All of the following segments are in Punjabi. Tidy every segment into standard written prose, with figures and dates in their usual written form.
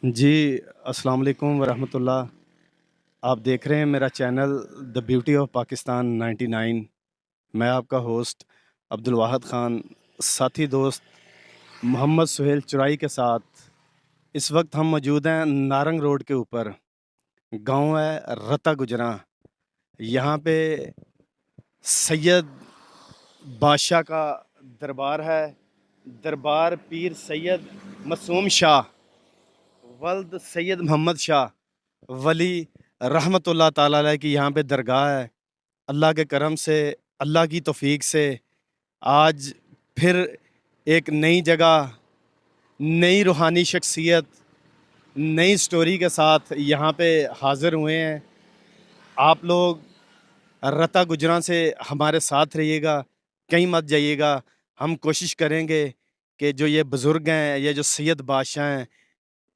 جی अस्सलाम वालेकुम वरहमतुल्लाह। आप देख रहे हैं मेरा channel the beauty of Pakistan 99। मैं आपका होस्ट अब्दुल वाहिद ख़ान, साथी दोस्त मोहम्मद सुहेल चुराई के साथ इस वक्त हम मौजूद हैं नारंग रोड के ऊपर। गांव है रता गुजरा। यहाँ पे सैयद बादशाह का दरबार है। दरबार पीर सैयद मासूम शाह वल्द सैयद मोहम्मद शाह वली रहमतुल्लाह ताला अलैह की यहाँ पे दरगाह है। अल्लाह के करम से, अल्लाह की तौफीक से आज फिर एक नई जगह, नई रूहानी शख्सियत, नई स्टोरी के साथ यहाँ पे हाज़िर हुए हैं। आप लोग रता गुजरां से हमारे साथ रहिएगा, कहीं मत जाइएगा। हम कोशिश करेंगे कि जो ये बुज़ुर्ग हैं, ये जो सैयद बादशाह हैं,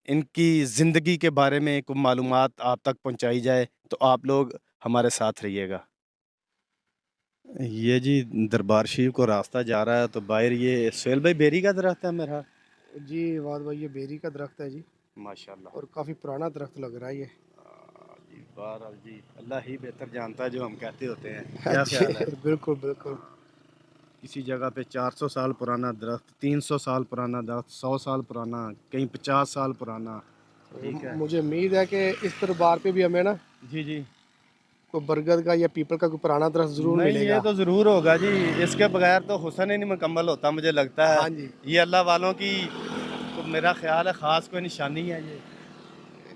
इनकी ज़िंदगी के बारे में कुछ मालूमात आप तक पहुंचाई जाए, तो आप लोग हमारे साथ रहिएगा। ये जी दरबार शरीफ को रास्ता जा रहा है, तो बाहर ये सुहेल भाई बेरी का दरख्त है मेरा। जी वाद भाई, ये बेरी का दरख्त है जी, माशाल्लाह। और काफ़ी पुराना दरख्त लग रहा है ये। जी बहरहाल जी, अल्लाह ही बेहतर जानता है जो हम कहते होते हैं। हाँ क्या जी, ख्याल है? बिल्कुल बिल्कुल। किसी जगह पे 400 साल पुराना दरख्त, 300 साल पुराना दरख्त, 100 साल पुराना, कहीं 50 साल पुराना। ठीक है मुझे उम्मीद है कि इस दरबार पे भी हमें ना जी। जी कोई बरगद का या पीपल का कोई पुराना दरख्त ज़रूर नहीं, ये मिलेगा। तो ज़रूर होगा जी। इसके बगैर तो हुस्न ही नहीं मुकम्मल होता, मुझे लगता है। हाँ जी, ये अल्लाह वालों की, तो मेरा ख्याल है ख़ास कोई निशानी है ये।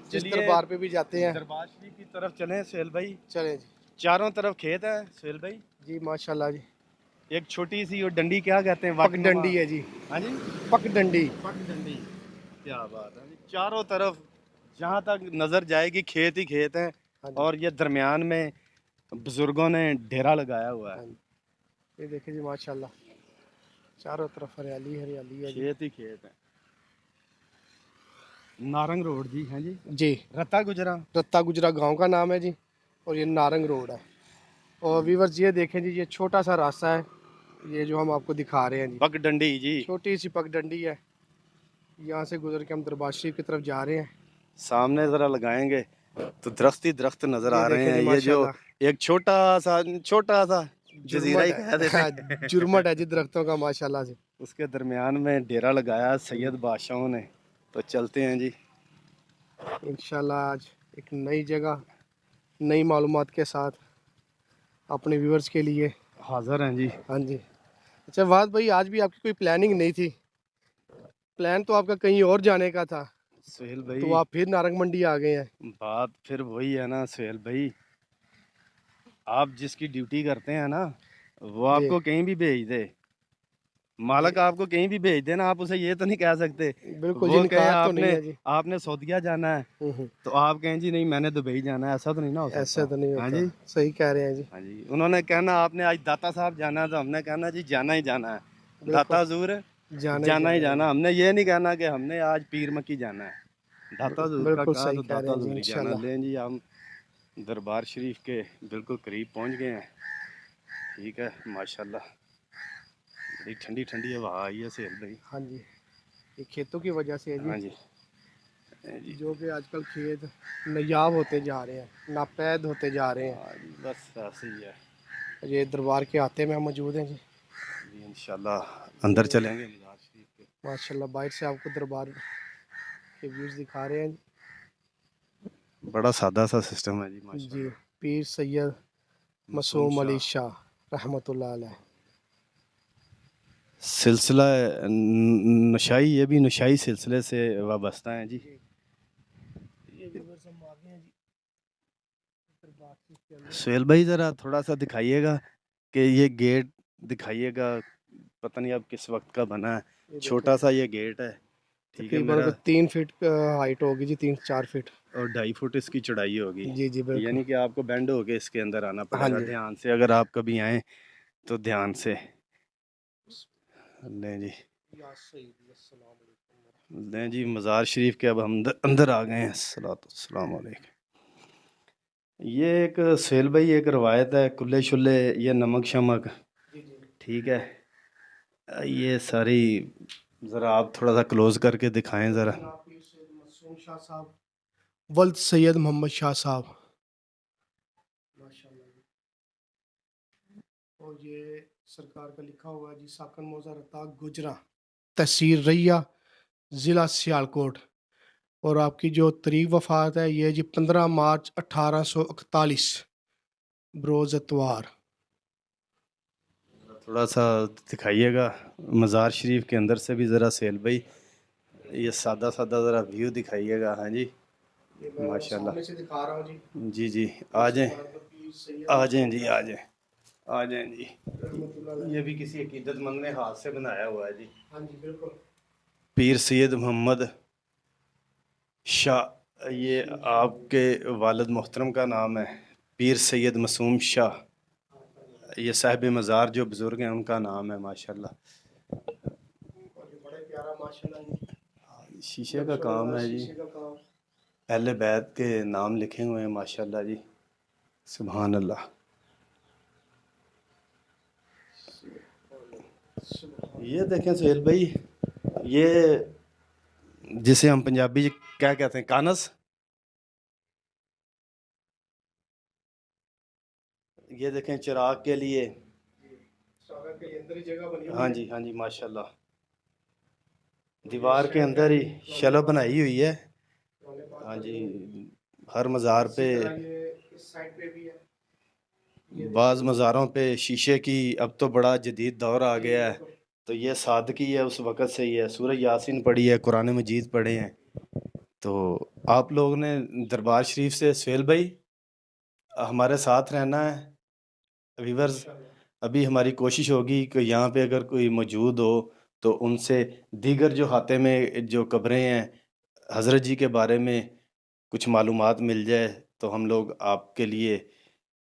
जिस चलिए दरबार पे भी जाते हैं। दरबार शरीफ की तरफ चलें सुहेल भाई। चलें जी। चारों तरफ खेत है सुहेल भाई। जी माशाल्लाह जी। एक छोटी सी वो डंडी क्या कहते हैं, वाटनुमा। पगडंडी है जी, हाँ जी, पगडंडी। पगडंडी। क्या बात है जी। चारों तरफ जहाँ तक नज़र जाएगी खेत ही खेत हैं। हाँ जी, और ये दरमियान में बुज़ुर्गों ने डेरा लगाया हुआ है। हाँ जी। ये देखिए जी माशाल्लाह, चारों तरफ हरियाली हरियाली है जी। खेत ही खेत है। नारंग रोड जी, हैं जी। जी, रत्ता गुजरा। रत्ता गुजरा गांव का नाम है जी, और ये नारंग रोड है। और व्यूवर्स ये देखें जी, ये छोटा सा रास्ता है, ये जो हम आपको दिखा रहे हैं जी, पगडंडी जी। छोटी सी पगडंडी है। यहाँ से गुजर के हम दरबार शरीफ की तरफ जा रहे हैं। सामने ज़रा लगाएंगे तो दरख्त ही दरख्त नज़र ये आ रहे देखें हैं। जी ये जो माशाल्लाह, एक छोटा सा जजीरा जुर्मट ही कह है। देते हाँ, हैं। जुर्मट है जी दरख्तों का माशाल्लाह से। उसके दरमियान में डेरा लगाया सैयद बादशाहों ने। तो चलते हैं जी। इंशाल्लाह आज एक नई जगह, नई मालूमात के साथ अपने व्यूवर्स के लिए। हाज़िर हैं जी। हाँ जी। अच्छा वाद भाई, आज भी आपकी कोई प्लानिंग नहीं थी? प्लान तो आपका कहीं और जाने का था, सुहेल तो भाई, आप फिर नारंग मंडी आ गए हैं। बात फिर वही है ना सुहेल भाई। आप जिसकी ड्यूटी करते हैं ना, वो जी आपको कहीं भी भेज दे। जी, मालक आपको कहीं भी भेज देना, आप उसे ये तो नहीं कह सकते। बिल्कुल जी, वो कहे इनकार तो नहीं आपने है जी। आपने सऊदीया जाना है, हम्म। तो आप कहें जी नहीं मैंने दुबई जाना है। ऐसा तो नहीं ना हो ऐसे सकता। तो नहीं हाँ होता, जी। सही कह रहे हैं जी। हाँ जी, उन्होंने कहना आपने आज दाता साहब जाना है, तो हमने कहना जी जाना ही जाना है। बिल्कुल, दाता हजूर है, जाना जाना ही ही जाना। जाना। हमने ये नहीं कहना कि हमने आज पीर मक्की जाना है। दाता बिल्कुल हजूर का बिल्कुल कहा सही तो कह रहे दाता हैं जी हजूर ही जाना। इंशाल्लाह। लें जी, हम दरबार शरीफ के बिल्कुल करीब पहुंच गए हैं। ठीक है माशाल्लाह। बड़ी ठंडी ठंडी हवा आई है सुहेल भाई। हाँ जी, ये खेतों की वजह से है जी, हाँ जी। जी जो कि आजकल खेत नायाब होते जा रहे हैं, नापैद होते जा रहे हैं। हाँ जी, बस ऐसे ही है ये दरबार के आते में हम मौजूद हैं जी। जी। इंशाल्लाह अंदर चलेंगे मज़ार शरीफ के। माशाल्लाह बाहर से आपको दरबार के व्यूज़ दिखा रहे हैं बड़ा सादा सा सिस्टम है जी जी। माशाल्लाह। पीर सैयद मासूम मासूम अली शाह शाह रहमतुल्लाह अलैह। सिलसिला नशाई, ये भी नशाई सिलसिले से वाबस्ता है जी। ये व्यूअर्स हम आ गए हैं जी दरबार शरीफ के अंदर। सुहेल भाई ज़रा थोड़ा सा दिखाइएगा कि ये गेट दिखाइएगा। पता नहीं अब किस वक्त का बना है। ये देखें छोटा जी, सा ये गेट है। ठीक है तकरीबन मेरा। कोई 3 फीट हाइट होगी जी, 3 4 फीट। और 2.5 फुट इसकी चौड़ाई होगी। जी जी बिल्कुल। यानी कि आपको बैंड होके इसके अंदर आना हाँ पड़ेगा जी। ध्यान से। अगर आप कभी आएँ तो ध्यान से लें जी। लें जी, मज़ार शरीफ के अब हम अंदर आ गए हैं। अस्सलाम वालेकुम। ये एक सुहेल भाई एक रवायत है, कुल्ले शुल्ले, ये नमक शमक। जी जी। ठीक है। ये सारी ज़रा आप थोड़ा सा क्लोज करके दिखाएं ज़रा। شاہ صاحب ولد سید محمد شاہ صاحب ماشاء اللہ. اور یہ سرکار کا لکھا ہوا جی ساکن موزہ رتاق گجرا تحصیل ریہ ضلع سیالکوٹ. اور آپ کی جو تاریخ وفات ہے یہ جی 15 مارچ 1841 بروز اتوار. تھوڑا سا دکھائیے گا مزار شریف کے اندر سے بھی ذرا سہیل بھائی، یہ سادہ سادہ ذرا ویو دکھائیے گا. ہاں جی یہ میں ماشاء اللہ. سامنے سے دکھا رہا ہوں جی. جی جی آ جائیں آ جائیں جی آ جائیں آ جائیں جی. رحمۃ اللہ علیہ. یہ بھی کسی عقیدت مند نے ہاتھ سے بنایا ہوا ہے جی. ہاں جی بالکل. پیر سید محمد شاہ، یہ آپ کے والد محترم کا نام ہے پیر سید معصوم شاہ. یہ صاحب مزار جو بزرگ ہیں ان کا نام ہے ماشاءاللہ. اور یہ بڑے پیارا ماشاء اللہ شیشے کا کام ہے جی، شیشے کا کام. اہل بیت کے نام لکھے ہوئے ہیں ماشاءاللہ جی. سبحان اللہ. یہ دیکھیں سہیل بھائی، یہ جسے ہم پنجابی کیا کہتے ہیں کانس، یہ دیکھیں چراغ کے لیے. ہاں جی ہاں جی ماشاءاللہ. دیوار کے اندر ہی شلو بنائی ہوئی ہے. ہاں جی ہر مزار پہ، بعض مزاروں پہ شیشے کی اب تو بڑا جدید دور آ گیا ہے، تو یہ سادگی ہے اس وقت سے ہی ہے. سورہ یاسین پڑھی ہے، قرآن مجید پڑھے ہیں. تو آپ لوگ نے دربار شریف سے سہیل بھائی ہمارے ساتھ رہنا ہے. ویورز ابھی ہماری کوشش ہوگی کہ یہاں پہ اگر کوئی موجود ہو تو ان سے دیگر جو ہاتے میں جو قبریں ہیں حضرت جی کے بارے میں کچھ معلومات مل جائے تو ہم لوگ آپ کے لیے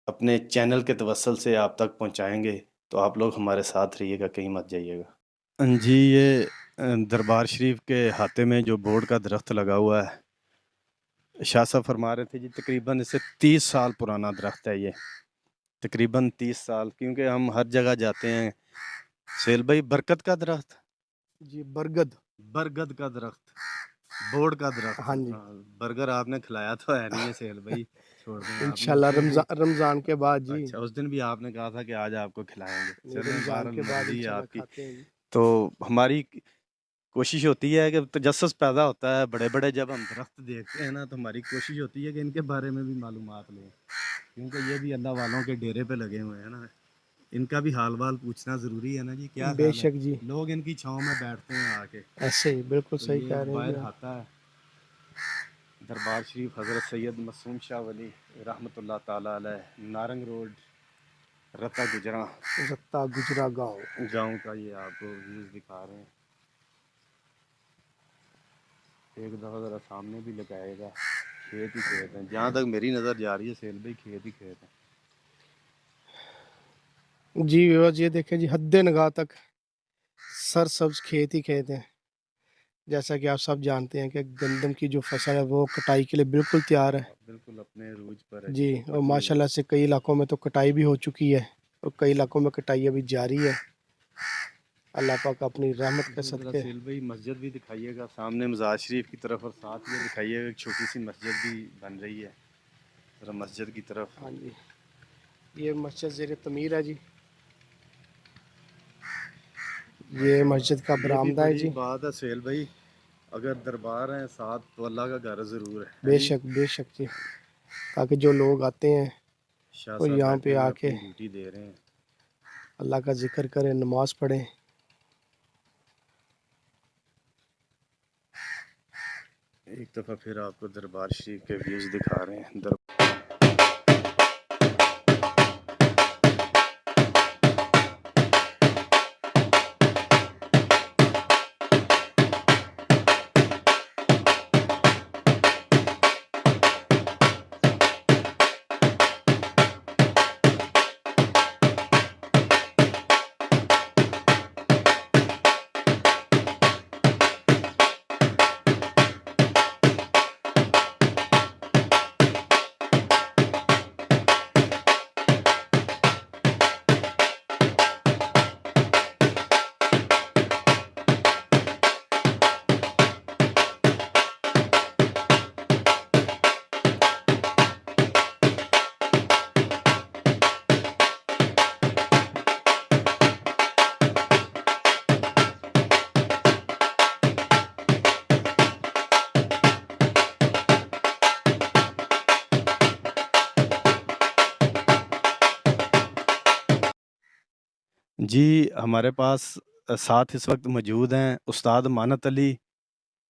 اپنے چینل کے توسل سے آپ تک پہنچائیں گے. تو آپ لوگ ہمارے ساتھ رہیے گا، کہیں مت جائیے گا. جی یہ دربار شریف کے ہاتے میں جو بورڈ کا درخت لگا ہوا ہے، شاہ صاحب فرما رہے تھے جی تقریباً اسے 30 سال پرانا درخت ہے. یہ تقریباً 30 سال، کیونکہ ہم ہر جگہ جاتے ہیں. سہیل بھائی برکت کا درخت جی برگد کا درخت، بورڈ کا درخت. ہاں جی برگر آپ نے کھلایا تو ہے نہیں ہے سہیل بھائی، چھوڑ دیں آپ نے. انشاءاللہ رمضان کے بعد جی. اچھا اس دن بھی آپ نے کہا تھا کہ آج آپ کو کھلائیں گے. چلیں رمضان کے بعد مرضی ہے انشاءاللہ آپ کی. کھاتے ہیں جی. تو ہماری کوشش ہوتی ہے کہ تجسس پیدا ہوتا ہے. بڑے بڑے جب ہم درخت دیکھتے ہیں نا تو ہماری کوشش ہوتی ہے کہ ان کے بارے میں بھی معلومات لیں، کیونکہ یہ بھی اللہ والوں کے ڈیرے پہ لگے ہوئے ہیں نا. ان کا بھی حال وال پوچھنا ضروری ہے نا جی. کیا بے خیال ہے؟ شک جی لوگ ان کی چھاؤں میں بیٹھتے ہیں آ کے. ایسے ہی بالکل تو صحیح یہ کہہ رہے ہیں باہر جی آپ. آتا ہے دربار شریف حضرت سید معصوم شاہ ولی رحمۃ اللہ تعالیٰ علیہ، نارنگ روڈ، رتا گجراں رتا گجرا گاؤں. گاؤں کا یہ آپ کو ویوز دکھا رہے ہیں. ایک دفعہ ذرا سامنے بھی لگائے گا. کھیت ہی کھیت ہیں، جہاں تک میری نظر جا رہی ہے سہیل بھائی کھیت ہی کھیت ہیں. جی یہ دیکھیں جی حد نگاہ تک سرسبز کھیت ہی کھیت ہیں. جیسا کہ آپ سب جانتے ہیں کہ گندم کی جو فصل ہے وہ کٹائی کے لیے بالکل تیار ہے بالکل اپنے عروج پر ہے جی. اور پکی ماشاء ہوئی. اللہ سے کئی علاقوں میں تو کٹائی بھی ہو چکی ہے اور کئی علاقوں میں کٹائی ابھی جاری ہے. اللہ پاک اپنی رحمت کے ذرا صدقے. سہیل بھائی مسجد بھی دکھائیے گا سامنے مزار شریف کی طرف، اور ساتھ یہ دکھائیے گا ایک چھوٹی سی مسجد بھی بن رہی ہے. ذرا مسجد کی طرف. ہاں جی یہ مسجد زیر تعمیر ہے جی. یہ مسجد کا یہ بھی برآمدہ ہے بڑی جی. بات ہے سہیل بھائی، اگر دربار ہیں ساتھ تو اللہ کا گھر ضرور ہے بے جی. شک بے شک جی، تاکہ جو لوگ آتے ہیں شاہ وہ صاحب یہاں بیٹھے پہ ہوئے آ کے اپنی ڈیوٹی دے رہے ہیں. اللہ کا ذکر کریں، نماز پڑھیں. ایک دفعہ پھر آپ کو دربار شریف کے ویوز دکھا رہے ہیں. जी हमारे पास साथ इस वक्त मौजूद हैं उस्ताद मानत अली,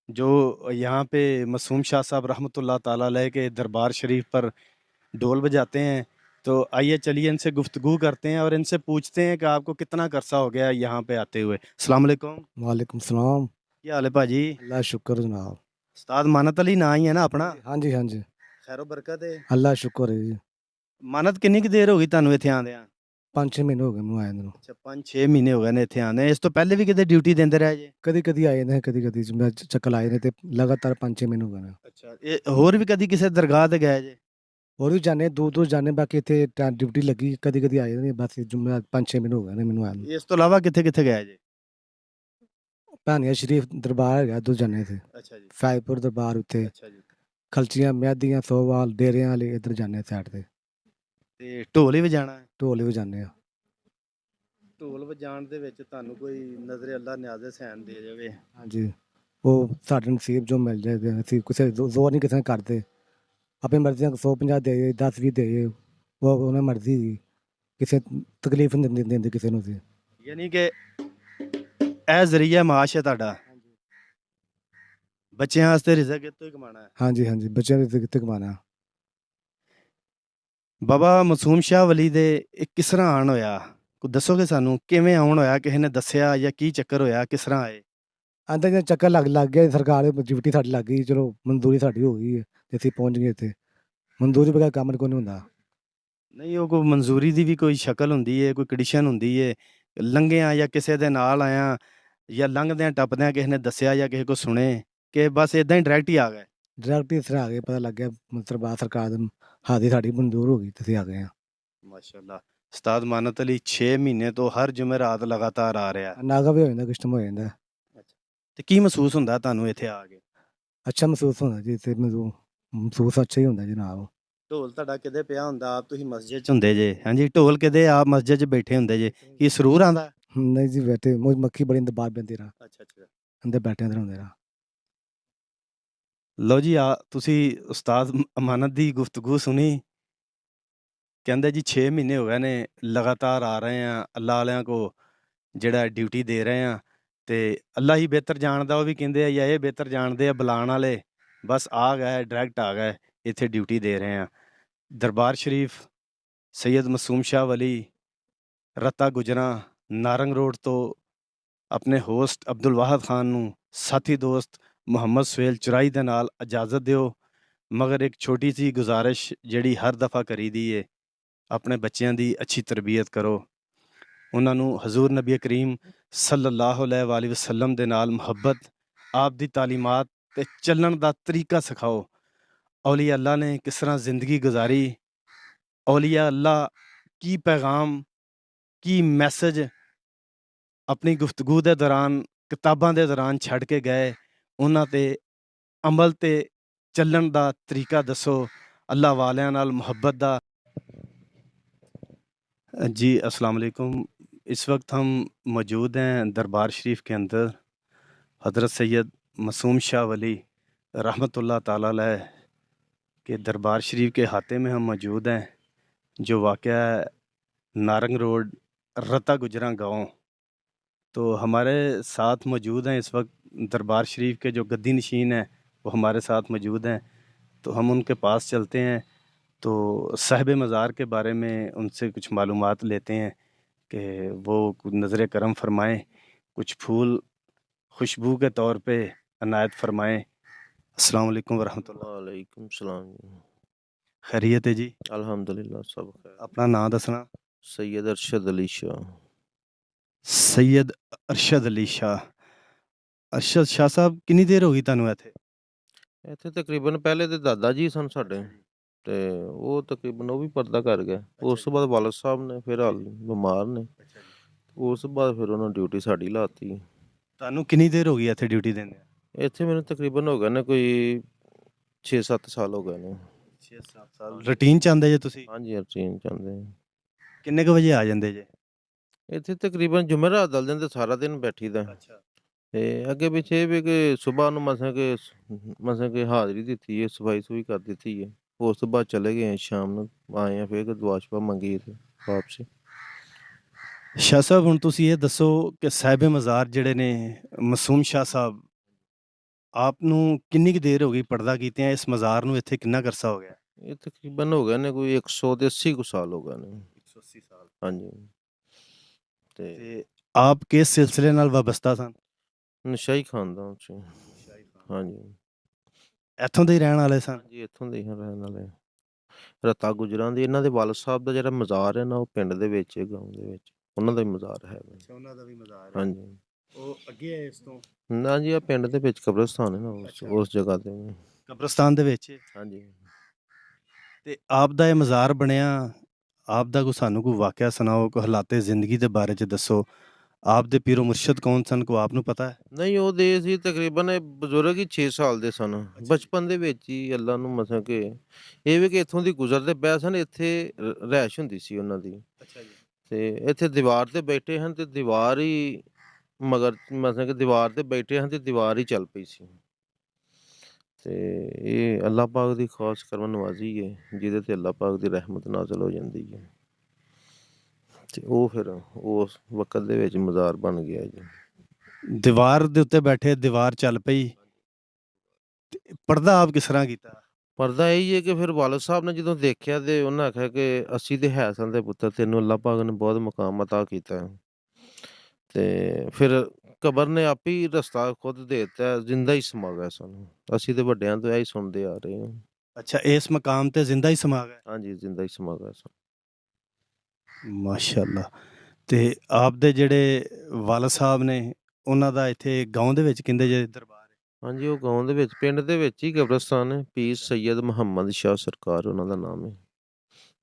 जो यहाँ पे मासूम शाह साहब रहमतुल्लाह ताला अलैह के दरबार शरीफ पर ढोल बजाते हैं। तो आइए चलिए इनसे गुफ्तगू करते हैं और इनसे पूछते हैं कि आपको कितना अरसा हो गया यहाँ पे आते हुए। अस्सलाम वालेकुम। वालेकुम सलाम। क्या हाल है भाजी? अल्लाह शुक्र जनाब। उस्ताद मानत अली ना ही है ना अपना? हाँ जी हाँ जी, खैरो बरकत है। अल्लाह शुक्र है जी। ਮਾਨਤ ਕਿੰਨੀ ਕੁ ਦੇਰ ਹੋ ਗਈ ਤੁਹਾਨੂੰ ਇੱਥੇ ਆਉਂਦਿਆਂ? 5-6 ਮਹੀਨੇ ਹੋ ਗਏ ਮੈਨੂੰ ਆਏ ਨੂੰ। ਅੱਛਾ 5-6 ਮਹੀਨੇ ਹੋ ਗਏ ਨੇ ਇੱਥੇ ਆਉਂਦੇ। ਇਸ ਤੋਂ ਪਹਿਲੇ ਵੀ ਕਿਤੇ ਡਿਊਟੀ ਦਿੰਦੇ ਰਹੇ ਜੇ? ਕਦੀ ਕਦੀ ਆਏ ਨੇ, ਕਦੀ ਕਦੀ ਮੈਂ ਚੱਕਰ ਆਏ ਨੇ ਤੇ ਲਗਾਤਾਰ 5-6 ਮਹੀਨੇ ਹੋ ਗਏ ਨੇ। ਅੱਛਾ ਇਹ ਹੋਰ ਵੀ ਕਦੀ ਕਿਸੇ ਦਰਗਾਹ ਤੇ ਗਏ ਜੇ? ਹੋਰ ਵੀ ਜਾਣੇ ਦੂਰ ਦੂਰ ਜਾਣੇ, ਬਾਕੀ ਇੱਥੇ ਡਿਊਟੀ ਲੱਗੀ, ਕਦੀ ਕਦੀ ਆਏ ਨੇ, ਬਸ ਜੁਮਾ 5-6 ਮਹੀਨੇ ਹੋ ਗਏ ਨੇ ਮੈਨੂੰ ਆਏ ਨੂੰ। ਇਸ ਤੋਂ ਇਲਾਵਾ ਕਿੱਥੇ ਕਿੱਥੇ ਗਏ ਜੇ? ਭਾਨੀਆ ਸ਼ਰੀਫ ਦਰਬਾਰ ਹੈਗਾ, ਦੋ ਜਾਣੇ ਥੇ। ਅੱਛਾ ਜੀ। ਫੈਜ਼ਪੁਰ ਦਰਬਾਰ ਉੱਤੇ, ਅੱਛਾ ਜੀ। ਖਲਚੀਆਂ ਮਿਆਦੀਆਂ ਸੋਵਾਲ ਡੇਰਿਆਂ ਵਾਲੇ ਇੱਧਰ ਜਾਣੇ ਸਾਈਡ ਤੇ। ਤੇ ਢੋਲ ਹੀ ਵਜਾਣਾ ਹੈ? ਢੋਲ ਵੀ ਜਾਂਦੇ ਆ। ਢੋਲ ਵਜਾਉਣ ਦੇ ਵਿੱਚ ਤੁਹਾਨੂੰ ਕੋਈ ਨਜ਼ਰ ਅੱਲਾ ਨਿਆਜ਼ੇ ਸੈਨ ਦੇ ਜਾਵੇ? ਹਾਂਜੀ, ਉਹ ਸਾਡੇ ਨਸੀਬ ਜੋ ਮਿਲ ਜਾਏ, ਅਸੀਂ ਕਿਸੇ ਜ਼ੋਰ ਨਹੀਂ ਕਿਸੇ ਨੇ ਕਰਦੇ। ਆਪਣੀ ਮਰਜ਼ੀ ਨਾਲ 150 ਦੇ 10-20 ਦੇ, ਉਹ ਉਹਨਾਂ ਮਰਜ਼ੀ ਦੀ, ਕਿਸੇ ਤਕਲੀਫ ਨਹੀਂ ਦਿੰਦੇ ਕਿਸੇ ਨੂੰ ਅਸੀਂ। ਯਾਨੀ ਕਿ ਇਹ ਜ਼ਰੀਆ ਮਾਸ਼ ਹੈ ਤੁਹਾਡਾ, ਬੱਚਿਆਂ ਵਾਸਤੇ ਰਿਜ਼ਕ ਇੱਥੋਂ ਹੀ ਕਮਾਉਣਾ ਹੈ। ਹਾਂਜੀ ਹਾਂਜੀ, ਬੱਚਿਆਂ ਦੇ ਕਿੱਥੇ ਕਮਾਉਣਾ। ਬਾਬਾ ਮਾਸੂਮ ਸ਼ਾਹ ਵਲੀ ਦੇ ਇਹ ਕਿਸ ਤਰ੍ਹਾਂ ਆਉਣ ਹੋਇਆ? ਕੋਈ ਦੱਸੋਗੇ ਸਾਨੂੰ ਕਿਵੇਂ ਆਉਣ ਹੋਇਆ? ਕਿਸੇ ਨੇ ਦੱਸਿਆ ਜਾਂ ਕੀ ਚੱਕਰ ਹੋਇਆ, ਕਿਸ ਤਰ੍ਹਾਂ ਆਏ? ਆਂਦਾ ਜੇ ਚੱਕਰ ਲੱਗ ਗਿਆ, ਸਰਕਾਰ ਦੀ ਡਿਊਟੀ ਸਾਡੀ ਲੱਗ ਗਈ, ਚਲੋ ਮਨਜ਼ੂਰੀ ਸਾਡੀ ਹੋ ਗਈ ਹੈ ਤੇ ਅਸੀਂ ਪਹੁੰਚ ਗਏ ਇੱਥੇ। ਮਨਜ਼ੂਰੀ ਬਗੈਰ ਕੰਮ ਕੋਈ ਨਹੀਂ ਹੁੰਦਾ। ਨਹੀਂ ਉਹ ਕੋਈ ਮਨਜ਼ੂਰੀ ਦੀ ਵੀ ਕੋਈ ਸ਼ਕਲ ਹੁੰਦੀ ਹੈ, ਕੋਈ ਕੰਡੀਸ਼ਨ ਹੁੰਦੀ ਹੈ? ਲੰਘਿਆਂ ਜਾਂ ਕਿਸੇ ਦੇ ਨਾਲ ਆਇਆ ਜਾਂ ਲੰਘਦਿਆਂ ਟੱਪਦਿਆਂ ਕਿਸੇ ਨੇ ਦੱਸਿਆ ਜਾਂ ਕਿਸੇ ਕੋ ਸੁਣੇ ਕਿ ਬਸ ਇਦਾਂ ਹੀ ਡਾਇਰੈਕਟ ਹੀ ਆ ਗਏ? ਡਾਇਰੈਕਟ ਇਸ ਤਰ੍ਹਾਂ ਆ ਗਏ, ਪਤਾ ਲੱਗ ਗਿਆ ਮਤਲਬ ਸਰਕਾਰ ਦੀ ਹਾਜ਼ਰੀ ਸਾਡੀ ਮਨਜ਼ੂਰ ਹੋ ਗਈ ਤੇ ਅਸੀਂ ਆ ਗਏ ਹਾਂ। ਮਾਸ਼ਾਅੱਲਾ। ਉਸਤਾਦ ਮਾਨਤ ਅਲੀ 6 ਮਹੀਨੇ ਤੋਂ ਹਰ ਜੁਮੇਰਾਤ ਲਗਾਤਾਰ ਆ ਰਿਹਾ। ਨਾਗਾ ਵੀ ਹੋ ਜਾਂਦਾ, ਕਿਸ਼ਤਮ ਹੋ ਜਾਂਦਾ। ਤੇ ਕੀ ਮਹਿਸੂਸ ਹੁੰਦਾ ਤੁਹਾਨੂੰ ਇੱਥੇ ਆ ਕੇ? ਅੱਛਾ ਮਹਿਸੂਸ ਹੁੰਦਾ ਜੀ ਇੱਥੇ, ਮੈਨੂੰ ਮਹਿਸੂਸ ਅੱਛਾ ਹੀ ਹੁੰਦਾ ਜਨਾਬ। ਢੋਲ ਤੁਹਾਡਾ ਕਿਤੇ ਪਿਆ ਹੁੰਦਾ? ਆਪ ਤੁਸੀਂ ਮਸਜਿਦ 'ਚ ਹੁੰਦੇ ਜੇ? ਹਾਂਜੀ, ਢੋਲ ਕਿਤੇ ਆਪ ਮਸਜਿਦ 'ਚ ਬੈਠੇ ਹੁੰਦੇ ਜੇ, ਕੀ ਸਰੂਰ ਆਂਦਾ? ਨਹੀਂ ਜੀ, ਬੈਠੇ ਮੱਖੀ ਬੜੀ ਅੰਦਰ ਬਾਹਰ ਬੈਠੇ ਰਹਾ, ਅੱਛਾ ਅੱਛਾ। ਅੰਦਰ ਬੈਠੇ ਅੰਦਰ ਹੁੰਦੇ ਰਹਾ। ਲਓ ਜੀ, ਆ ਤੁਸੀਂ ਉਸਤਾਦ ਅਮਾਨਤ ਦੀ ਗੁਫ਼ਤਗੂ ਸੁਣੀ। ਕਹਿੰਦੇ ਜੀ 6 ਮਹੀਨੇ ਹੋ ਗਏ ਨੇ ਲਗਾਤਾਰ ਆ ਰਹੇ ਆ, ਅੱਲਾ ਵਾਲਿਆਂ ਕੋ ਜਿਹੜਾ ਡਿਊਟੀ ਦੇ ਰਹੇ ਆ, ਤੇ ਅੱਲਾ ਹੀ ਬਿਹਤਰ ਜਾਣਦਾ। ਉਹ ਵੀ ਕਹਿੰਦੇ ਆ ਜਾਂ ਇਹ ਬਿਹਤਰ ਜਾਣਦੇ ਆ ਬੁਲਾਉਣ ਵਾਲੇ, ਬਸ ਆ ਗਏ ਡਾਇਰੈਕਟ ਆ ਗਏ, ਇੱਥੇ ਡਿਊਟੀ ਦੇ ਰਹੇ ਆ। ਦਰਬਾਰ ਸ਼ਰੀਫ ਸੈਯਦ ਮਾਸੂਮ ਸ਼ਾਹ ਵਲੀ ਰਤਾ ਗੁਜਰਾਂ ਨਾਰੰਗ ਰੋਡ ਤੋਂ ਆਪਣੇ ਹੋਸਟ ਅਬਦੁਲ ਵਾਹਦ ਖਾਨ ਨੂੰ ਸਾਥੀ ਦੋਸਤ ਮੁਹੰਮਦ ਸੁਹੇਲ ਚੁਰਾਈ ਦੇ ਨਾਲ ਇਜਾਜ਼ਤ ਦਿਓ। ਮਗਰ ਇੱਕ ਛੋਟੀ ਜਿਹੀ ਗੁਜ਼ਾਰਿਸ਼ ਜਿਹੜੀ ਹਰ ਦਫਾ ਕਰੀਦੀ ਏ, ਆਪਣੇ ਬੱਚਿਆਂ ਦੀ ਅੱਛੀ ਤਰਬੀਅਤ ਕਰੋ, ਉਹਨਾਂ ਨੂੰ ਹਜ਼ੂਰ ਨਬੀ ਕਰੀਮ ਸੱਲੱਲਾਹੁ ਅਲੈਹਿ ਵਸੱਲਮ ਦੇ ਨਾਲ ਮੁਹੱਬਤ, ਆਪ ਦੀ ਤਾਲੀਮਾਤ ਤੇ ਚੱਲਣ ਦਾ ਤਰੀਕਾ ਸਿਖਾਓ। ਔਲੀਆ ਅੱਲਾ ਨੇ ਕਿਸ ਤਰ੍ਹਾਂ ਜ਼ਿੰਦਗੀ ਗੁਜ਼ਾਰੀ, ਔਲੀਆ ਅੱਲਾ ਕੀ ਪੈਗਾਮ, ਕੀ ਮੈਸੇਜ ਆਪਣੀ ਗੁਫ਼ਤਗੂ ਦੇ ਦੌਰਾਨ, ਕਿਤਾਬਾਂ ਦੇ ਦੌਰਾਨ ਛੱਡ ਕੇ ਗਏ, ਉਹਨਾਂ ਤੇ ਅਮਲ ਤੇ ਚੱਲਣ ਦਾ ਤਰੀਕਾ ਦੱਸੋ, ਅੱਲਾ ਵਾਲਿਆਂ ਨਾਲ ਮੁਹੱਬਤ ਦਾ। जी अस्सलाम वालेकुम। इस वक्त हम मौजूद हैं दरबार शरीफ के अंदर। हज़रत सैयद मासूम शाह वली रहमतुल्लाह ताला अलैह के दरबार शरीफ के हाथे में हम मौजूद हैं, जो वाक़या है नारंग रोड रता गुजरा गाँव। तो हमारे साथ मौजूद हैं इस वक्त दरबार शरीफ के जो गद्दी नशीन हैं, वो हमारे साथ मौजूद हैं। तो हम उनके पास चलते हैं, तो साहिब मज़ार के बारे में उनसे कुछ मालूमात लेते हैं कि वो नज़र करम फरमाएँ, कुछ फूल खुशबू के तौर पे अनायत फरमाएँ। अस्सलाम वालेकुम वरहमतुल्लाह। वालेकुम सलाम। खैरियत है जी? अल्हम्दुलिल्लाह सब खैर। अपना नाम दसना? सैयद अरशद अली शाह। सैयद अरशद अली शाह। अरशद शाह साहब कितनी देर होगी ਤੁਹਾਨੂੰ ਇੱਥੇ? ਇੱਥੇ ਤਕਰੀਬਨ ਪਹਿਲੇ ਤੇ ਦਾਦਾ ਜੀ ਸਨ ਸਾਡੇ, ਤੇ ਉਹ ਤਕਰੀਬਨ ਉਹ ਵੀ ਪਰਦਾ ਕਰ ਗਏ। ਉਸ ਤੋਂ ਬਾਅਦ ਵਾਲਦ ਸਾਹਿਬ ਨੇ, ਫਿਰ ਹਾਲ ਬਿਮਾਰ ਨੇ, ਉਸ ਤੋਂ ਬਾਅਦ ਫਿਰ ਉਹਨਾਂ ਡਿਊਟੀ ਸਾਡੀ ਲਾਤੀ। ਤੁਹਾਨੂੰ ਕਿੰਨੀ ਦੇਰ ਹੋ ਗਈ ਇੱਥੇ ਡਿਊਟੀ ਦਿੰਦੇ? ਇੱਥੇ ਮੈਨੂੰ ਤਕਰੀਬਨ ਹੋ ਗਏ ਨੇ ਕੋਈ 6-7 ਸਾਲ ਹੋ ਗਏ ਨੇ। 6-7 ਸਾਲ ਰੂਟੀਨ ਚ ਆਉਂਦੇ ਜੇ ਤੁਸੀਂ? ਹਾਂਜੀ ਰੂਟੀਨ ਚਾਹੁੰਦੇ। ਕਿੰਨੇ ਕੁ ਵਜੇ ਆ ਜਾਂਦੇ ਜੇ? ਇੱਥੇ ਤਕਰੀਬਨ ਜੁਮੇਰਾਤ ਦਲ ਦਿਨ ਤੇ ਸਾਰਾ ਦਿਨ ਬੈਠੀ ਦਾ। ਅੱਛਾ। ਤੇ ਅੱਗੇ ਪਿੱਛੇ ਵੀ ਕਿ ਸਵੇਰ ਨੂੰ ਮਸਾਂ ਕਿ ਹਾਜ਼ਰੀ ਦਿੱਤੀ ਹੈ, ਸਫਾਈ ਸੁਈ ਕਰ ਦਿੱਤੀ ਹੈ। ਉਸ ਤੋਂ ਬਾਅਦ ਚਲੇ ਗਏ ਸ਼ਾਮ ਨੂੰ, ਆਏ ਆ ਫਿਰ ਦੁਆ ਸ਼ੁਆ ਮੰਗੀ ਤੇ ਵਾਪਸੀ। ਸ਼ਾਹ ਸਾਹਿਬ ਹੁਣ ਤੁਸੀਂ ਇਹ ਦੱਸੋ ਕਿ ਸਾਹਿਬ ਮਜ਼ਾਰ ਜਿਹੜੇ ਨੇ ਮਾਸੂਮ ਸ਼ਾਹ ਸਾਹਿਬ, ਆਪ ਨੂੰ ਕਿੰਨੀ ਕੁ ਦੇਰ ਹੋ ਗਈ ਪੜਦਾ ਕੀਤਿਆਂ, ਇਸ ਮਜ਼ਾਰ ਨੂੰ ਇੱਥੇ ਕਿੰਨਾ ਕੁ ਅਰਸਾ ਹੋ ਗਿਆ? ਇਹ ਤਕਰੀਬਨ ਹੋ ਗਏ ਨੇ ਕੋਈ 180 ਕੁ ਸਾਲ ਹੋ ਗਏ ਨੇ। 180 ਸਾਲ। ਹਾਂਜੀ। ਤੇ ਤੇ ਆਪ ਕਿਸ ਸਿਲਸਿਲੇ ਨਾਲ ਵਾਬਸਤਾ ਸਨ? ਨਸ਼ਾਈ ਖਾਨਦਾਨ ਚ। ਹਾਂਜੀ ਇੱਥੋਂ ਦੇ ਹੀ ਰਹਿਣ ਵਾਲੇ ਸਨ? ਹਾਂਜੀ, ਇੱਥੋਂ ਦੇ ਹੀ ਰਹਿਣ ਵਾਲੇ। ਰਤਾ ਗੁਜਰਾਂ ਦੀ ਇਹਨਾਂ ਦੇ ਵਾਲਦ ਸਾਹਿਬ ਦਾ ਜਿਹੜਾ ਮਜ਼ਾਰ ਹੈ ਨਾ, ਉਹ ਪਿੰਡ ਦੇ ਵਿੱਚ ਹੈ, ਗਾਉਂ ਦੇ ਵਿੱਚ ਉਹਨਾਂ ਦਾ ਹੀ ਮਜ਼ਾਰ ਹੈ। ਉਹਨਾਂ ਦਾ ਵੀ ਮਜ਼ਾਰ ਹੈ। ਹਾਂਜੀ। ਉਹ ਅੱਗੇ ਹੈ ਇਸ ਤੋਂ? ਨਾ ਜੀ, ਆ ਪਿੰਡ ਦੇ ਵਿੱਚ ਕਬਰਸਤਾਨ ਹੈ ਨਾ, ਉਸ ਜਗ੍ਹਾ ਤੇ। ਕਬਰਸਤਾਨ ਦੇ ਵਿੱਚ? ਹਾਂਜੀ। ਤੇ ਆਪ ਦਾ ਇਹ ਮਜ਼ਾਰ ਬਣਿਆ, ਆਪ ਦਾ ਕੋਈ ਸਾਨੂੰ ਕੋਈ ਵਾਕਿਆ ਸੁਣਾਓ, ਕੋਈ ਹਾਲਾਤੇ ਜ਼ਿੰਦਗੀ ਦੇ ਬਾਰੇ ਚ ਦੱਸੋ। ਆਪ ਦੇ ਪੀਰੋ ਮੁਰਸ਼ਦ ਕੌਣ ਸਨ, ਕੋ ਆਪ ਨੂੰ ਪਤਾ ਹੈ? ਨਹੀਂ, ਉਹ ਦੇ ਸੀ ਤਕਰੀਬਨ ਇਹ ਬਜ਼ੁਰਗ ਹੀ 6 ਸਾਲ ਦੇ ਸਨ। ਬਚਪਨ ਦੇ ਵਿੱਚ ਹੀ ਅੱਲਾ ਨੂੰ ਮਸਾਂ ਕਿ ਇਹ ਵੀ ਕਿ ਇੱਥੋਂ ਦੀ ਗੁਜ਼ਰਦੇ ਪਏ ਸਨ, ਇੱਥੇ ਰਿਹਾਇਸ਼ ਹੁੰਦੀ ਸੀ ਉਹਨਾਂ ਦੀ। ਅੱਛਾ ਜੀ। ਤੇ ਇੱਥੇ ਦੀਵਾਰ ਤੇ ਬੈਠੇ ਹਨ ਤੇ ਦੀਵਾਰ ਹੀ ਮਗਰ ਮਸਾਂ ਕਿ ਦੀਵਾਰ ਤੇ ਬੈਠੇ ਹਨ ਤੇ ਦੀਵਾਰ ਹੀ ਚੱਲ ਪਈ ਸੀ। ਤੇ ਇਹ ਅੱਲਾ ਪਾਕ ਦੀ ਖਾਸ ਕਰਮ ਨਵਾਜ਼ੀ ਹੈ, ਜਿਹਦੇ ਤੇ ਅੱਲਾ ਪਾਕ ਦੀ ਰਹਿਮਤ ਨਾਜ਼ਲ ਹੋ ਜਾਂਦੀ ਹੈ। ਤੇ ਉਹ ਫਿਰ ਉਸ ਵਕਤ ਦੇ ਵਿੱਚ ਮਜ਼ਾਰ ਬਣ ਗਿਆ ਜੀ। ਦੀਵਾਰ ਦੇ ਉੱਤੇ ਬੈਠੇ, ਦੀਵਾਰ ਚੱਲ ਪਈ, ਪਰਦਾ ਆਪ ਕਿਸ ਤਰ੍ਹਾਂ ਕੀਤਾ? ਪਰਦਾ ਇਹੀ ਹੈ ਕਿ ਫਿਰ ਵਾਲਦ ਸਾਹਿਬ ਨੇ ਜਦੋਂ ਦੇਖਿਆ ਤੇ ਉਹਨਾਂ ਆਖਿਆ ਕਿ ਅਸੀਂ ਤੇ ਹੈਸਨ ਦੇ ਪੁੱਤਰ, ਤੈਨੂੰ ਅੱਲਾ ਪਾਕ ਨੇ ਬਹੁਤ ਮੁਕਾਮ ਅਤਾ ਕੀਤਾ ਹੈ। ਤੇ ਫਿਰ ਕਬਰ ਨੇ ਆਪ ਹੀ ਰਸਤਾ ਖੁਦ ਦੇ ਦਿੱਤਾ, ਜ਼ਿੰਦਾ ਹੀ ਸਮਾ ਗਿਆ ਸਾਨੂੰ। ਅਸੀਂ ਤੇ ਵੱਡਿਆਂ ਤੋਂ ਇਹੀ ਸੁਣਦੇ ਆ ਰਹੇ ਹਾਂ। ਅੱਛਾ, ਇਸ ਮਕਾਮ ਤੇ ਜ਼ਿੰਦਾ ਹੀ ਸਮਾ ਗਏ? ਹਾਂਜੀ, ਜ਼ਿੰਦਾ ਹੀ ਸਮਾ ਗਿਆ ਸਾਨੂੰ। ਮਾਸ਼ਾਅੱਲਾ। ਤੇ ਆਪ ਦੇ ਜਿਹੜੇ ਵਾਲਦ ਸਾਹਿਬ ਨੇ, ਉਹਨਾਂ ਦਾ ਇੱਥੇ ਗਾਉਂ ਦੇ ਵਿੱਚ ਕਹਿੰਦੇ ਜੇ ਦਰਬਾਰ ਹੈ? ਹਾਂਜੀ, ਉਹ ਗਾਉਂ ਦੇ ਵਿੱਚ, ਪਿੰਡ ਦੇ ਵਿੱਚ ਹੀ ਕਬਰਸਤਾਨ ਹੈ। ਪੀਰ ਸੈਯਦ ਮੁਹੰਮਦ ਸ਼ਾਹ ਸਰਕਾਰ ਉਹਨਾਂ ਦਾ ਨਾਮ ਹੈ।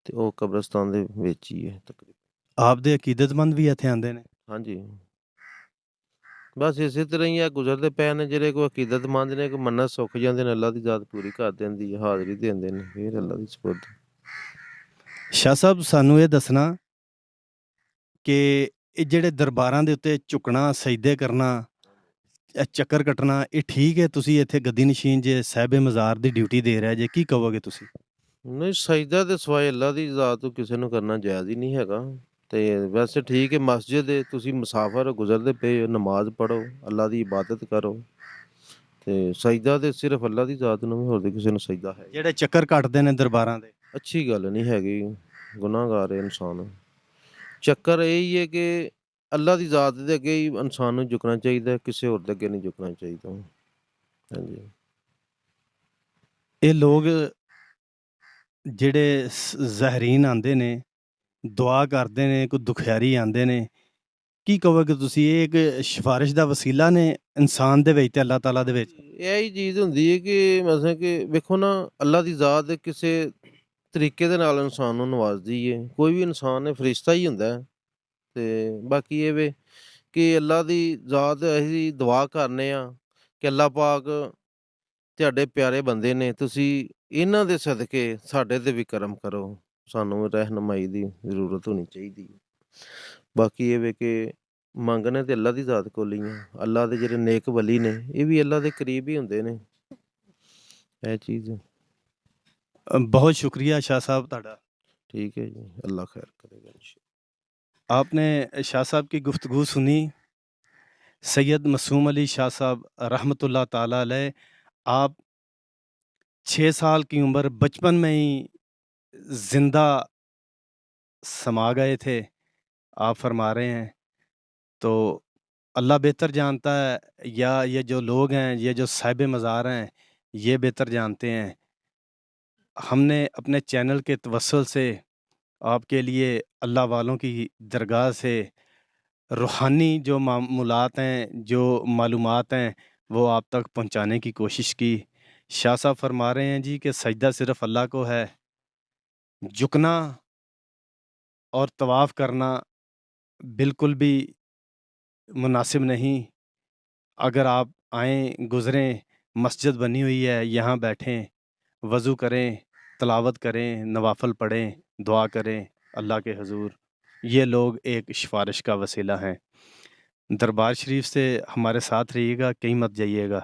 ਤੇ ਉਹ ਕਬਰਸਤਾਨ ਦੇ ਵਿੱਚ ਹੀ ਹੈ ਤਕਰੀਬਨ। ਆਪ ਦੇ ਅਕੀਦਤਮੰਦ ਵੀ ਇੱਥੇ ਆਉਂਦੇ ਨੇ? ਹਾਂਜੀ, ਬਸ ਇਸੇ ਤਰ੍ਹਾਂ ਹੀ ਆ ਗੁਜ਼ਰਦੇ ਪਏ ਨੇ। ਜਿਹੜੇ ਕੋਈ ਅਕੀਦਤਮੰਦ ਨੇ, ਕੋਈ ਮੰਨਤ ਸੁੱਖ ਜਾਂਦੇ ਨੇ, ਅੱਲਾ ਦੀ ਜ਼ਾਤ ਪੂਰੀ ਕਰ ਦਿੰਦੀ ਹੈ, ਹਾਜ਼ਰੀ ਦਿੰਦੇ ਨੇ, ਫਿਰ ਅੱਲਾ ਦੀ ਸਪੁਰਦ। ਸ਼ਾਹ ਸਾਹਿਬ ਸਾਨੂੰ ਇਹ ਦੱਸਣਾ ਕਿ ਇਹ ਜਿਹੜੇ ਦਰਬਾਰਾਂ ਦੇ ਉੱਤੇ ਝੁਕਣਾ, ਸਜਦੇ ਕਰਨਾ, ਇਹ ਚੱਕਰ ਕੱਟਣਾ, ਇਹ ਠੀਕ ਹੈ? ਤੁਸੀਂ ਇੱਥੇ ਗੱਦੀ ਨਸ਼ੀਨ ਜੇ ਸਾਹਿਬ ਮਜ਼ਾਰ ਦੀ ਡਿਊਟੀ ਦੇ ਰਿਹਾ ਜੇ, ਕੀ ਕਹੋਗੇ ਤੁਸੀਂ? ਨਹੀਂ, ਸਜਦਾ ਤੇ ਸਵਾਏ ਅੱਲਾ ਦੀ ਜ਼ਾਤ ਤੋਂ ਕਿਸੇ ਨੂੰ ਕਰਨਾ ਜਾਇਜ਼ ਹੀ ਨਹੀਂ ਹੈਗਾ। ਤੇ ਵੈਸੇ ਠੀਕ ਹੈ, ਮਸਜਿਦ ਹੈ, ਤੁਸੀਂ ਮੁਸਾਫਰ ਗੁਜ਼ਰਦੇ ਪਏ ਹੋ, ਨਮਾਜ਼ ਪੜ੍ਹੋ, ਅੱਲਾ ਦੀ ਇਬਾਦਤ ਕਰੋ। ਤੇ ਸਜਦਾ ਤੇ ਸਿਰਫ ਅੱਲਾ ਦੀ ਜ਼ਾਤ ਨੂੰ, ਹੋਰ ਤੇ ਕਿਸੇ ਨੂੰ ਸਜਦਾ ਹੈ। ਜਿਹੜੇ ਚੱਕਰ ਕੱਟਦੇ ਨੇ ਦਰਬਾਰਾਂ ਦੇ, ਅੱਛੀ ਗੱਲ ਨਹੀਂ ਹੈਗੀ, ਗੁਨਾਹਗਾਰ ਹੈ ਇਨਸਾਨ। ਚੱਕਰ ਇਹ ਹੀ ਹੈ ਕਿ ਅੱਲਾ ਦੀ ਜ਼ਾਤ ਦੇ ਅੱਗੇ ਹੀ ਇਨਸਾਨ ਨੂੰ ਝੁਕਣਾ ਚਾਹੀਦਾ, ਕਿਸੇ ਹੋਰ ਦੇ ਅੱਗੇ ਨਹੀਂ ਝੁਕਣਾ ਚਾਹੀਦਾ। ਹਾਂਜੀ। ਇਹ ਲੋਕ ਜਿਹੜੇ ਜ਼ਹਿਰੀਨ ਆਉਂਦੇ ਨੇ, ਦੁਆ ਕਰਦੇ ਨੇ, ਕੋਈ ਦੁਖਿਆਰੀ ਆਉਂਦੇ ਨੇ, ਕੀ ਕਹੋਗੇ ਤੁਸੀਂ, ਇਹ ਇੱਕ ਸਿਫਾਰਿਸ਼ ਦਾ ਵਸੀਲਾ ਨੇ ਇਨਸਾਨ ਦੇ ਵਿੱਚ ਤੇ ਅੱਲਾਹ ਤਾਲਾ ਦੇ ਵਿੱਚ? ਇਹ ਹੀ ਚੀਜ਼ ਹੁੰਦੀ ਹੈ ਕਿ ਮਤਲਬ ਕਿ ਵੇਖੋ ਨਾ, ਅੱਲਾ ਦੀ ਜ਼ਾਤ ਕਿਸੇ ਤਰੀਕੇ ਦੇ ਨਾਲ ਇਨਸਾਨ ਨੂੰ ਨਵਾਜ਼ਦੀ ਹੈ। ਕੋਈ ਵੀ ਇਨਸਾਨ ਹੈ, ਫਰਿਸ਼ਤਾ ਹੀ ਹੁੰਦਾ ਹੈ। ਤੇ ਬਾਕੀ ਇਹ ਵੇ ਕਿ ਅੱਲਾ ਦੀ ਜ਼ਾਤ ਅਸੀਂ ਦੁਆ ਕਰਨੇ ਆ ਕਿ ਅੱਲਾ ਪਾਕ ਤੁਹਾਡੇ ਪਿਆਰੇ ਬੰਦੇ ਨੇ, ਤੁਸੀਂ ਇਹਨਾਂ ਦੇ ਸਦਕੇ ਸਾਡੇ ਤੇ ਵੀ ਕਰਮ ਕਰੋ। ਸਾਨੂੰ ਰਹਿਨੁਮਾਈ ਦੀ ਜ਼ਰੂਰਤ ਹੋਣੀ ਚਾਹੀਦੀ। ਬਾਕੀ ਇਹ ਵੇ ਕਿ ਮੰਗਣੇ ਤੇ ਅੱਲਾ ਦੀ ਜ਼ਾਤ ਕੋਲ ਹੀ ਆ। ਅੱਲਾ ਦੇ ਜਿਹੜੇ ਨੇਕ ਵਲੀ ਨੇ, ਇਹ ਵੀ ਅੱਲਾ ਦੇ ਕਰੀਬ ਹੀ ਹੁੰਦੇ ਨੇ। ਇਹ ਚੀਜ਼ ਬਹੁਤ ਸ਼ੁਕਰੀਆ शाह साहब ਤੁਹਾਡਾ। ठीक है जी, अल्लाह खैर करेगा इंशाअल्लाह। आपने शाह साहब की गुफ्तगू सुनी। सैयद मासूम अली शाह साहब रहमतुल्लाह ताला अलैह, आप 6 साल की उम्र बचपन में ही जिंदा समा गए थे, आप फरमा रहे हैं। तो अल्लाह बेहतर जानता है, या ये जो लोग हैं, ये जो साहिब मज़ार हैं, ये बेहतर जानते हैं। हमने अपने चैनल के तवस्सुल से आपके लिए अल्लाह वालों की दरगाह से रूहानी जो मामूलात हैं, जो मालूमात हैं, वो आप तक पहुंचाने की कोशिश की। शाह साहब फरमा रहे हैं जी कि सजदा सिर्फ़ अल्लाह को है, झुकना और तवाफ़ करना बिल्कुल भी मुनासिब नहीं। अगर आप आएँ, गुज़रें, मस्जिद बनी हुई है, यहाँ बैठें, वज़ू करें, तिलावत करें, नवाफ़िल पढ़ें, दुआ करें अल्लाह के हुज़ूर। ये लोग एक सिफारिश का वसीला हैं। दरबार शरीफ से हमारे साथ रहिएगा, कहीं मत जाइएगा।